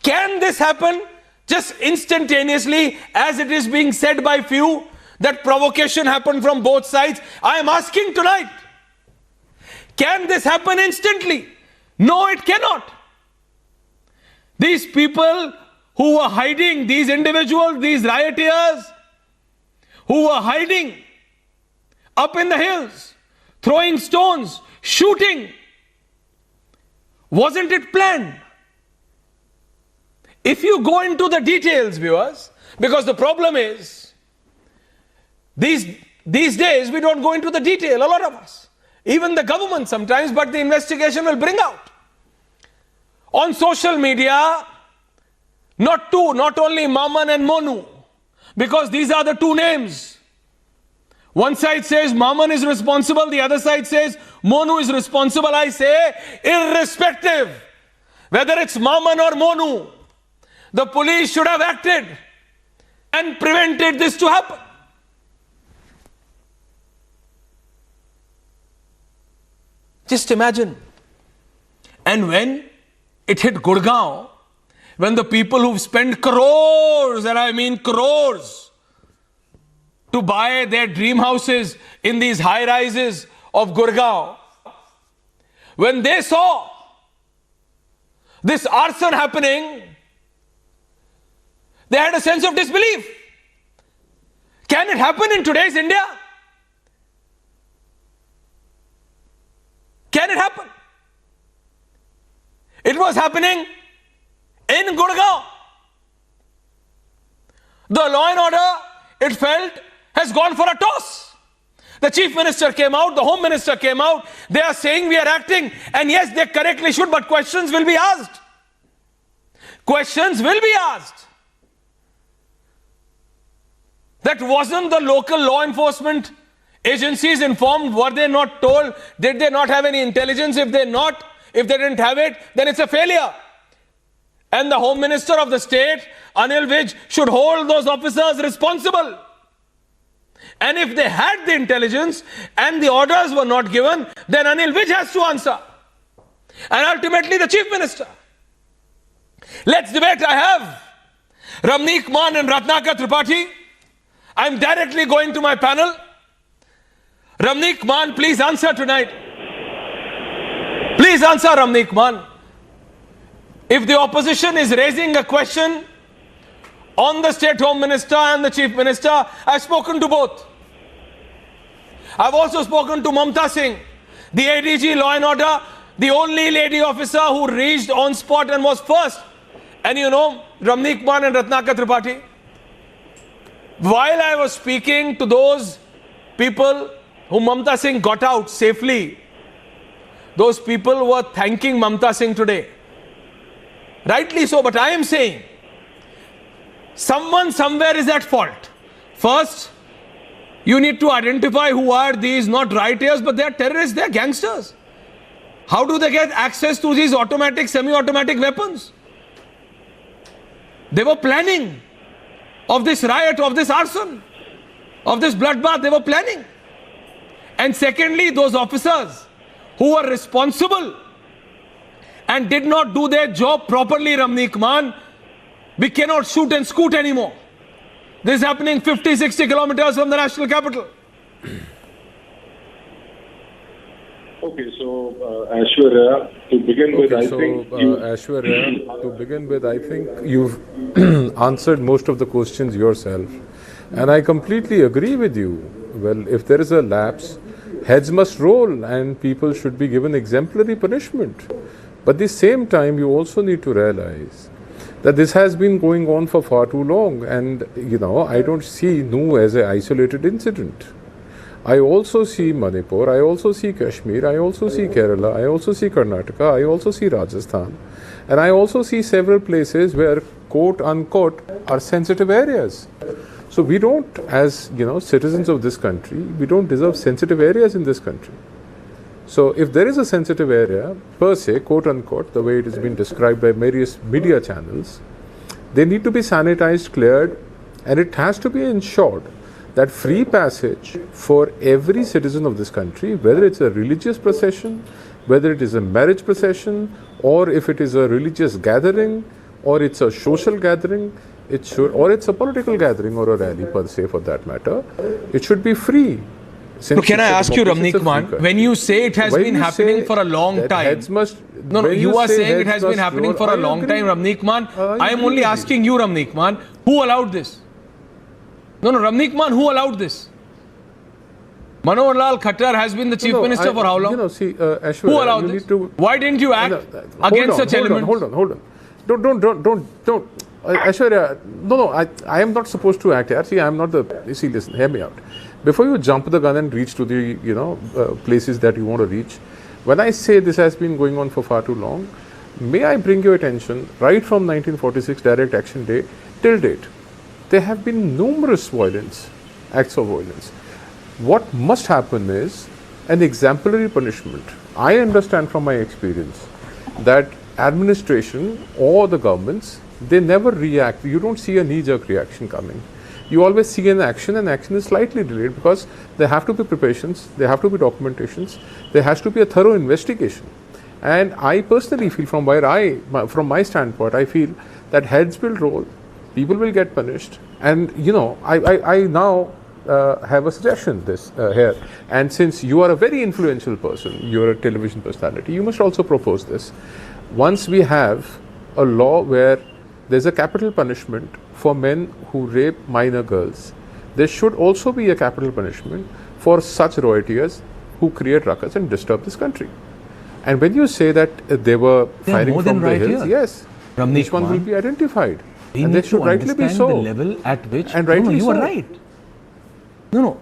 Speaker 11: Can this happen just instantaneously as it is being said by few that provocation happened from both sides? I am asking tonight, can this happen instantly? No, it cannot. These people who were hiding, these individuals, these rioters who were hiding up in the hills, throwing stones, shooting, wasn't it planned? If you go into the details, viewers, because the problem is, these days we don't go into the detail, a lot of us. Even the government sometimes, but the investigation will bring out. On social media, not only Maman and Monu, because these are the two names. One side says Maman is responsible, the other side says Monu is responsible. I say, irrespective, whether it's Maman or Monu, the police should have acted and prevented this to happen. Just imagine. And when it hit Gurgaon, when the people who've spent crores, and I mean crores, to buy their dream houses in these high rises of Gurgaon, when they saw this arson happening, they had a sense of disbelief. Can it happen in today's India? Can it happen? It was happening in Gurgaon. The law and order, it felt, has gone for a toss. The chief minister came out, the home minister came out. They are saying we are acting, and yes, they correctly should, but questions will be asked. Questions will be asked. That wasn't the local law enforcement agencies informed? Were they not told? Did they not have any intelligence? If they didn't have it, then it's a failure. And the Home Minister of the state, Anil Vij, should hold those officers responsible. And if they had the intelligence and the orders were not given, then Anil Vij has to answer. And ultimately the Chief Minister. Let's debate. I have Ramneek Mann and Ratnakar Tripathi. I'm directly going to my panel. Ramneek Mann, please answer tonight. Please answer, Ramneek Mann. If the opposition is raising a question on the State Home Minister and the Chief Minister, I've spoken to both. I've also spoken to Mamta Singh, the ADG Law and Order, the only lady officer who reached on spot and was first. And you know, Ramneek Mann and Ratnakar Tripathi, while I was speaking to those people whom Mamta Singh got out safely, those people were thanking Mamta Singh today. Rightly so, but I am saying, someone somewhere is at fault. First, you need to identify who are these, not rioters, but they are terrorists, they are gangsters. How do they get access to these automatic, semi-automatic weapons? They were planning of this riot, of this arson, of this bloodbath, they were planning. And secondly, those officers who were responsible and did not do their job properly, Ramneek Mann, we cannot shoot and scoot anymore. This is happening 50, 60 kilometers from the national capital.
Speaker 12: Okay, so Aishwarya, to begin with, I think
Speaker 13: Aishwarya, to begin with, I think you've answered most of the questions yourself, and I completely agree with you. Well, if there is a lapse, heads must roll, and people should be given exemplary punishment. But at the same time, you also need to realize that this has been going on for far too long, and I don't see Nu as an isolated incident. I also see Manipur, I also see Kashmir, I also see Kerala, I also see Karnataka, I also see Rajasthan, and I also see several places where quote unquote are sensitive areas. So we don't, as citizens of this country, we don't deserve sensitive areas in this country. So if there is a sensitive area, per se, quote unquote, the way it has been described by various media channels, they need to be sanitized, cleared, and it has to be ensured that free passage for every citizen of this country, whether it's a religious procession, whether it is a marriage procession, or if it is a religious gathering, or it's a social gathering, or it's a political gathering or a rally per se for that matter, it should be free.
Speaker 11: So can I ask you, Ramneek Man, when you say it has been happening for a long time, you are saying it has been happening for a long time, Ramneek Man. I am only asking you, Ramneek Man, who allowed this? No, Ramneek Man, who allowed this? Manohar Lal Khattar has been the chief minister for how long?
Speaker 13: Ashwarya,
Speaker 11: who allowed this? Why didn't you act against such elements?
Speaker 13: Hold on. Don't. Ashwarya, no, I am not supposed to act. See, I am not the. See, listen, hear me out. Before you jump the gun and reach to the places that you want to reach, when I say this has been going on for far too long, may I bring your attention right from 1946 Direct Action Day till date. There have been numerous acts of violence. What must happen is an exemplary punishment. I understand from my experience that administration or the governments, they never react. You don't see a knee-jerk reaction coming. You always see an action, and action is slightly delayed because there have to be preparations, there have to be documentations, there has to be a thorough investigation. And I personally feel, from my standpoint, I feel that heads will roll, people will get punished, and I now have a suggestion here. And since you are a very influential person, you are a television personality, you must also propose this. Once we have a law where there's a capital punishment for men who rape minor girls, there should also be a capital punishment for such royalties who create ruckus and disturb this country. And when you say that they were firing from the hills, yes, each one will be identified. And they should rightly be so.
Speaker 11: The level at which
Speaker 13: and rightly
Speaker 11: you are right. No.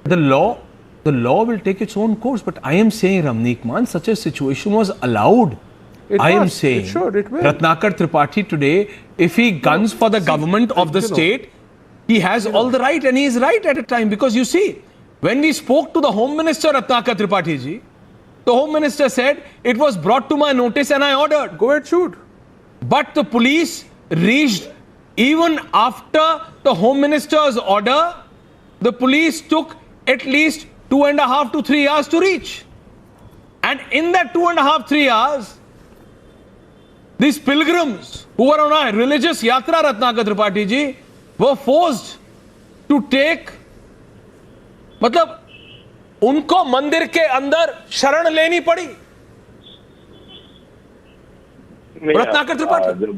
Speaker 11: The law will take its own course. But I am saying, Ramneek Man, such a situation was allowed. I am saying,
Speaker 13: it will.
Speaker 11: Ratnakar Tripathi today, if he guns for the government of the state, he has all the right, and he is right at a time. Because you see, when we spoke to the Home Minister Ratnakar Tripathi ji, the Home Minister said, it was brought to my notice and I ordered.
Speaker 13: Go ahead, shoot.
Speaker 11: But the police reached, even after the Home Minister's order, the police took at least 2.5 to 3 hours to reach. And in that 2.5, 3 hours, these pilgrims who were on a religious yatra, Ratnakar Tripathi ji, were forced to take, मतलब उनको मंदिर के अंदर शरण लेनी पड़ी. रत्नाकर त्रिपाठी.
Speaker 12: जब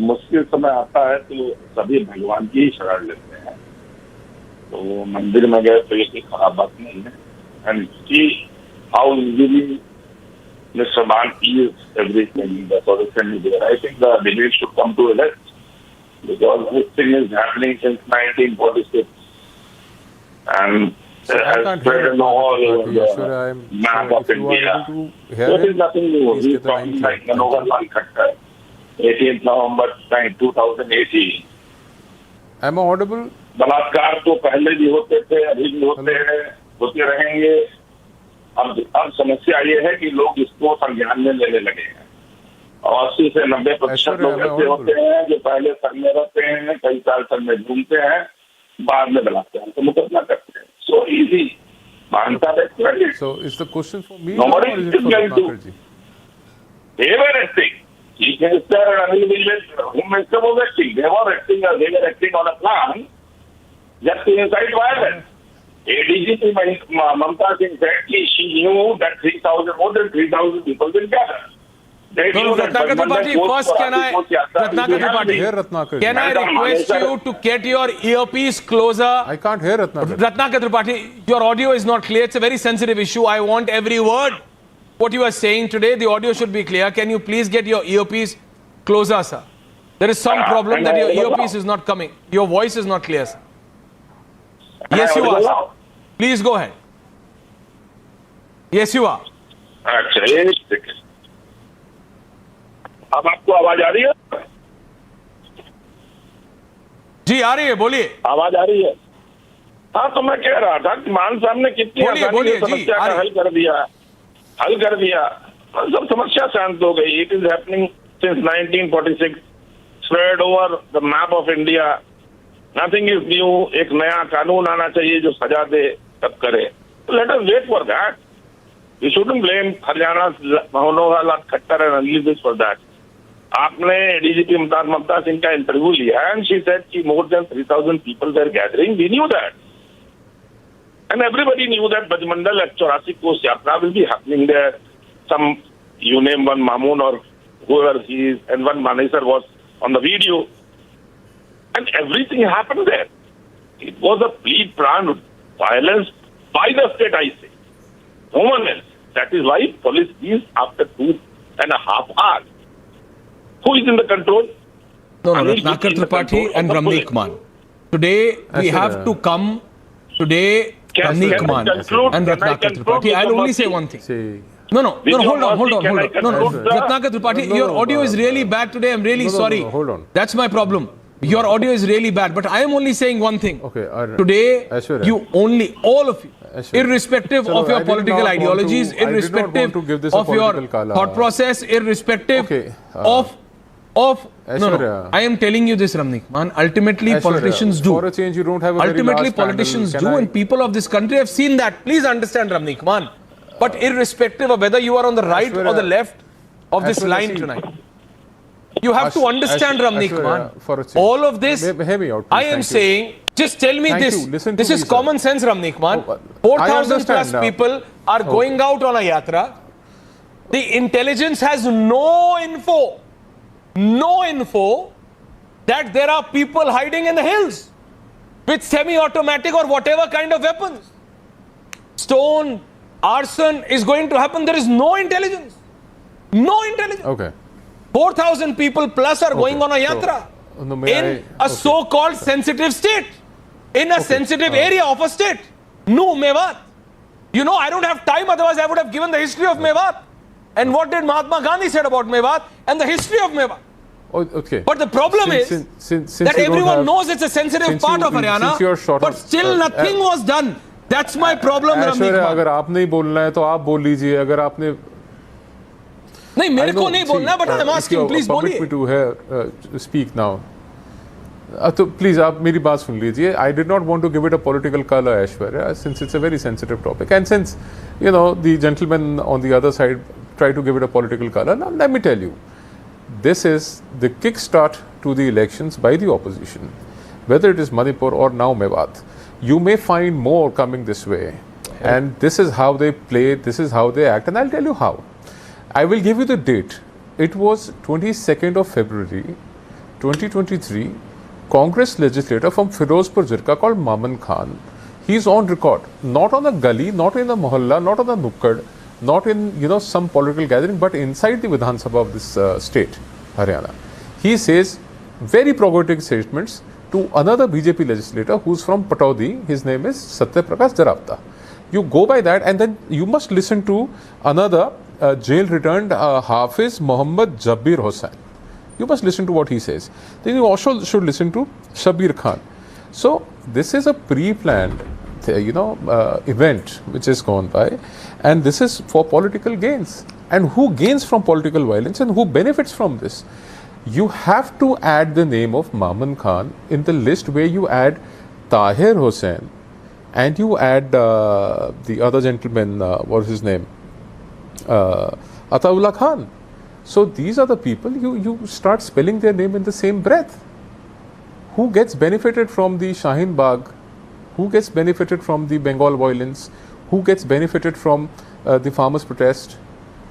Speaker 12: मुश्किल समय आता है तो सभी भगवान की ही शरण लेते हैं. तो मंदिर में गए तो ये कोई खराब बात नहीं है. And see how easily Mr. Man is everything. The solution is there. I think the debate should come to a rest because this thing is happening since 1946 and has spread all over the map of India. There is nothing new. We talking like Manohar Lal Khattar, 18th November 2018.
Speaker 13: Am I audible?
Speaker 12: बलात्कार तो पहले भी होते थे, अभी भी होते हैं, होते रहेंगे. अब समस्या ये है कि लोग इसको संज्ञान में लेने लगे हैं. 80 से 90% लोग ऐसे होते हैं जो पहले संग में रहते हैं, कई साल संग में घूमते हैं, बाद में बलात्कार तो मुकदमा करते हैं. So easy. मानता है.
Speaker 13: So is the question for me?
Speaker 12: Nobody is going to. They were acting. Chief Minister and Anil Vijayan, Home Minister was acting. They were acting on a plan just to incite violence. ADGP Mamta Singh said she knew that more than 3,000 people will gather. They
Speaker 11: No,
Speaker 12: knew that
Speaker 11: Ratnakar
Speaker 12: Bajmanda
Speaker 11: Tripathi,
Speaker 12: goes
Speaker 11: first
Speaker 12: for
Speaker 11: can I,
Speaker 12: Adhikot Yatra.
Speaker 11: Ratnakar Tripathi,
Speaker 13: Hear Ratnakar.
Speaker 11: can I request you to get your earpiece closer?
Speaker 13: I can't hear Ratnakar.
Speaker 11: Ratnakar Tripathi, your audio is not clear. It's a very sensitive issue. I want every word. What you are saying today, the audio should be clear. Can you please get your earpiece closer, sir? There is some problem that your earpiece is not coming. Your voice is not clear, sir. Yes, you are, sir. Please go ahead. Yes, you are.
Speaker 12: अच्छा एक second अब आपको आवाज आ रही है
Speaker 11: जी आ रही है बोलिए
Speaker 12: आवाज आ रही है हाँ तो मैं कह रहा था कि मान साहब ने कितनी आसानी से समस्या का हल कर दिया सब समस्या शांत हो गई it is happening since 1946 spread over the map of India nothing is new एक नया कानून आना चाहिए जो सजा दे तब करे let us wait for that You shouldn't blame Haryana's Manohar Lal Khattar and only this for that. आपने DGP ममता सिंह का इंटरव्यू लिया and she said कि more than 3,000 people were gathering. We knew that. And everybody knew that Bajmandal at 84 Kosh Yatra will be happening there. You name one Mamoon or whoever he is, and one Manesar was on the video. And everything happened there. It was a pre-planned violence by the state, I say. No one else. That is why police is after 2.5 hours. Who is in the control?
Speaker 11: No, Ratnakar Tripathi and Ramneek Mann. Today we have to come. Today, Ramneek Mann and Ratnakar Tripathi. I'll only say one thing. No, hold on. No, Ratnakar Tripathi, your audio is really bad today. I'm really sorry.
Speaker 13: Hold on.
Speaker 11: That's my problem. Your audio is really bad, but I am only saying one thing.
Speaker 13: Okay.
Speaker 11: Today,
Speaker 13: Aishwarya.
Speaker 11: you only, all of you, irrespective of your political ideologies, irrespective of your thought process, irrespective of no. I am telling you this, Ramneek Man. Ultimately, politicians do.
Speaker 13: For a change, you don't have a
Speaker 11: Ultimately, politicians do, and people of this country have seen that. Please understand, Ramneek Man. But irrespective of whether you are on the right or the left of this line tonight, you have to understand, Ramneek Man. All of this, I am saying, just tell me this. This is common sense, Ramneek Man. 4,000 plus people are going out on a yatra. The intelligence has no info that there are people hiding in the hills with semi-automatic or whatever kind of weapons. Stone, arson is going to happen. There is no intelligence. No intelligence.
Speaker 13: Okay.
Speaker 11: 4,000 people plus are going on a yatra in a so-called sensitive state, in a sensitive area of a state. No, Mewat. You know, I don't have time, otherwise I would have given the history of Mewat. And what did Mahatma Gandhi said about Mewat and the history of Mewat.
Speaker 13: Okay.
Speaker 11: But the problem is that everyone knows it's a sensitive part of Haryana, but still nothing was done. That's my problem, Ramneek Man.
Speaker 13: अगर आप नहीं बोलना है तो आप बोल लीजिए अगर आपने
Speaker 11: नहीं मेरे को नहीं बोलना but I'm asking please बोलिए
Speaker 13: permit me to speak now तो please आप मेरी बात सुन लीजिए I did not want to give it a political color Aishwarya since it's a very sensitive topic and since you know the gentleman on the other side tried to give it a political color now let me tell you this is the kickstart to the elections by the opposition whether it is Manipur or now Mewat. You may find more coming this way and this is how they play, this is how they act and I'll tell you how. I will give you the date. It was 22nd of February 2023. Congress legislator from Firozpur Jirka called Maman Khan. He's on record, not on a gully, not in a mohalla, not on a nukkad, not in some political gathering, but inside the Vidhan Sabha of this state, Haryana. He says very provocative statements to another BJP legislator who's from Pataudi. His name is Satya Prakash Jaravta. You go by that and then you must listen to another jail-returned Hafiz Muhammad Jabir Hossain. You must listen to what he says. Then you also should listen to Shabir Khan. So this is a pre-planned event which has gone by and this is for political gains. And who gains from political violence and who benefits from this? You have to add the name of Maman Khan in the list where you add Tahir Hussain and you add the other gentleman, what is his name? Ataullah Khan. So these are the people you start spelling their name in the same breath. Who gets benefited from the Shaheen Bagh Who gets benefited from the Bengal violence? Who gets benefited from the farmers' protest?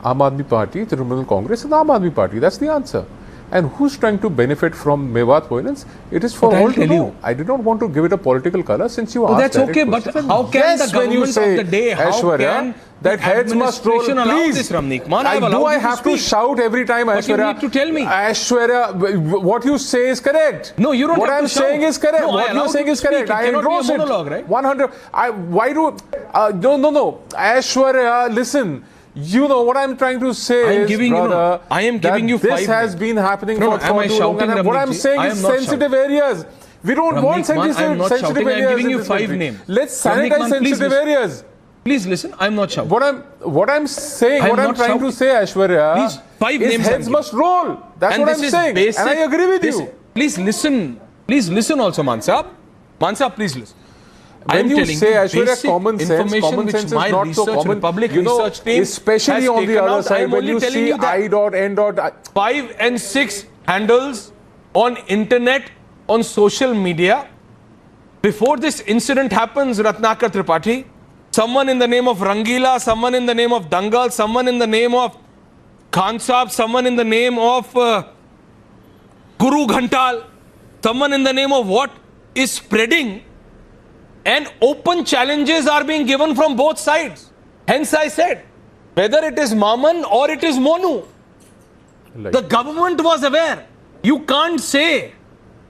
Speaker 13: Aam Aadmi Party, Trinamool Congress, and Aam Aadmi Party. That's the answer. And who's trying to benefit from Mewat violence? It is for all to know. I did not want to give it a political color since you asked.
Speaker 11: That's okay, but how can the government of the day, how can
Speaker 13: that heads must roll? Please,
Speaker 11: this, Ramnik Man,
Speaker 13: I have to shout every time, Aishwarya?
Speaker 11: But you need to tell me.
Speaker 13: Aishwarya, what you say is correct.
Speaker 11: No, you don't
Speaker 13: what
Speaker 11: have
Speaker 13: I'm
Speaker 11: to shout.
Speaker 13: saying is correct.
Speaker 11: No,
Speaker 13: what you're saying is correct. I endorse it.
Speaker 11: Right?
Speaker 13: 100. Why do? No. Aishwarya, listen. You know what I'm trying to say is, brother,
Speaker 11: I am giving you 5
Speaker 13: this has been happening for too long. And what I'm saying is sensitive areas. We don't want sensitive areas.
Speaker 11: I'm giving you 5 names.
Speaker 13: Let's sanitize sensitive areas.
Speaker 11: Please listen. I'm not shouting.
Speaker 13: What I'm saying, what I'm trying to say, Aishwarya,
Speaker 11: please, 5
Speaker 13: is
Speaker 11: names
Speaker 13: heads must roll. That's what I'm saying. And I agree with you.
Speaker 11: Please listen. Please listen also, Mansab. Mansab, please listen.
Speaker 13: When you say, Aishwarya, common sense is not so common.
Speaker 11: Research team
Speaker 13: especially on the other side, when you see I.N.
Speaker 11: 5 and 6 handles on internet, on social media. Before this incident happens, Ratnakar Tripathi, someone in the name of Rangila, someone in the name of Dangal, someone in the name of Khan Saab, someone in the name of Guru Ghantal, someone in the name of what is spreading. And open challenges are being given from both sides. Hence I said, whether it is Maman or it is Monu, the government was aware. You can't say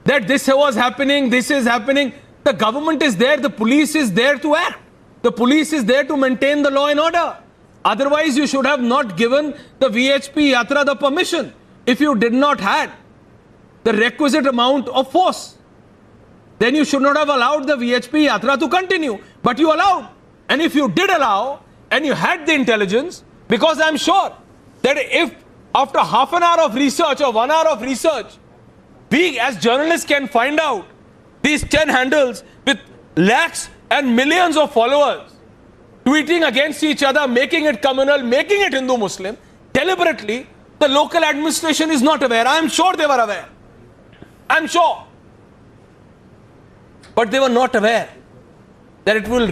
Speaker 11: that this was happening, this is happening. The government is there, the police is there to act. The police is there to maintain the law and order. Otherwise, you should have not given the VHP Yatra the permission if you did not have the requisite amount of force. Then you should not have allowed the VHP Yatra to continue. But you allowed. And if you did allow, and you had the intelligence, because I'm sure that if after half an hour of research or 1 hour of research, we as journalists can find out these 10 handles with lakhs and millions of followers tweeting against each other, making it communal, making it Hindu-Muslim, deliberately, the local administration is not aware. I'm sure they were aware. I'm sure. But they were not aware that it will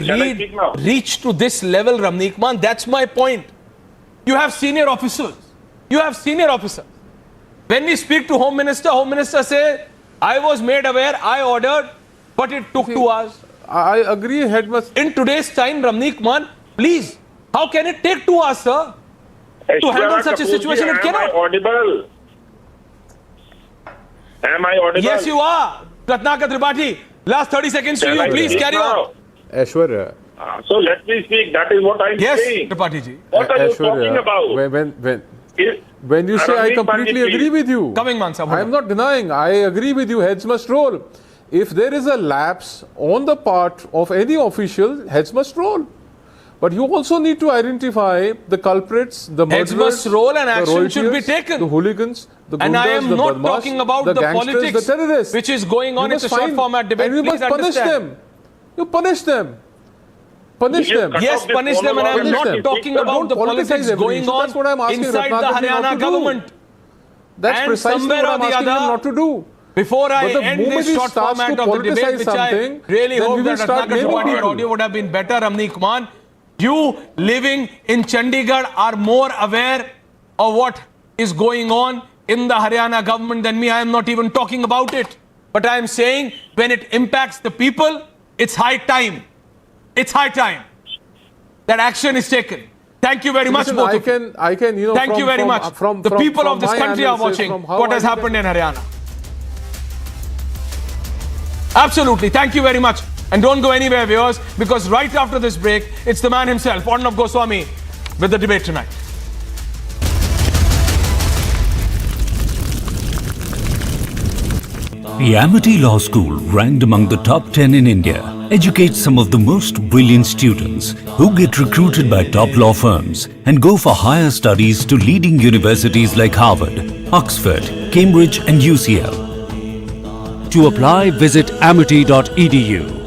Speaker 11: reach to this level, Ramnik Man. That's my point. You have senior officers. You have senior officers. When we speak to Home Minister say, I was made aware, I ordered, but it took 2 hours.
Speaker 13: I agree, head must...
Speaker 11: In today's time, Ramnik Man, please, how can it take 2 hours, sir? To handle such a situation, it cannot.
Speaker 12: Am I audible? Am I audible?
Speaker 11: Yes, you are. Ratnakar Tripathi. Last 30 seconds to you, please carry on.
Speaker 13: Aishwarya.
Speaker 12: So let me speak. That is what I'm saying.
Speaker 11: Yes, Tripathi ji.
Speaker 12: What are you talking about?
Speaker 13: When you say I completely agree with you.
Speaker 11: Coming, Mansa.
Speaker 13: I am not denying. I agree with you. Heads must roll. If there is a lapse on the part of any official, heads must roll. But you also need to identify the culprits, the murderers,
Speaker 11: heads must roll and action should be taken.
Speaker 13: The hooligans, the gundas,
Speaker 11: and I am
Speaker 13: the
Speaker 11: not
Speaker 13: badmash,
Speaker 11: talking about the
Speaker 13: gangsters,
Speaker 11: politics,
Speaker 13: the terrorists,
Speaker 11: which is going on. It's a short format debate.
Speaker 13: And you must punish them. You punish them. Punish them.
Speaker 11: Yes, punish them. And I am not talking about the politics going on inside the Haryana government.
Speaker 13: That's precisely what I'm asking them not to do.
Speaker 11: Before I end this short format of the debate, which I really hope that Ratnakar Tripathi audio would have been better, Ramnik Man, you living in Chandigarh are more aware of what is going on in the Haryana government than me. I am not even talking about it. But I am saying when it impacts the people, it's high time. It's high time that action is taken. Thank you very much, both of you. Thank you very much. The people of this country are watching what has happened in Haryana. Absolutely. Thank you very much. And don't go anywhere, viewers, because right after this break, it's the man himself, Arnab Goswami, with the debate tonight.
Speaker 8: The Amity Law School, ranked among the top 10 in India, educates some of the most brilliant students who get recruited by top law firms and go for higher studies to leading universities like Harvard, Oxford, Cambridge and UCL. To apply, visit amity.edu.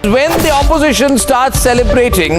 Speaker 9: When the opposition starts celebrating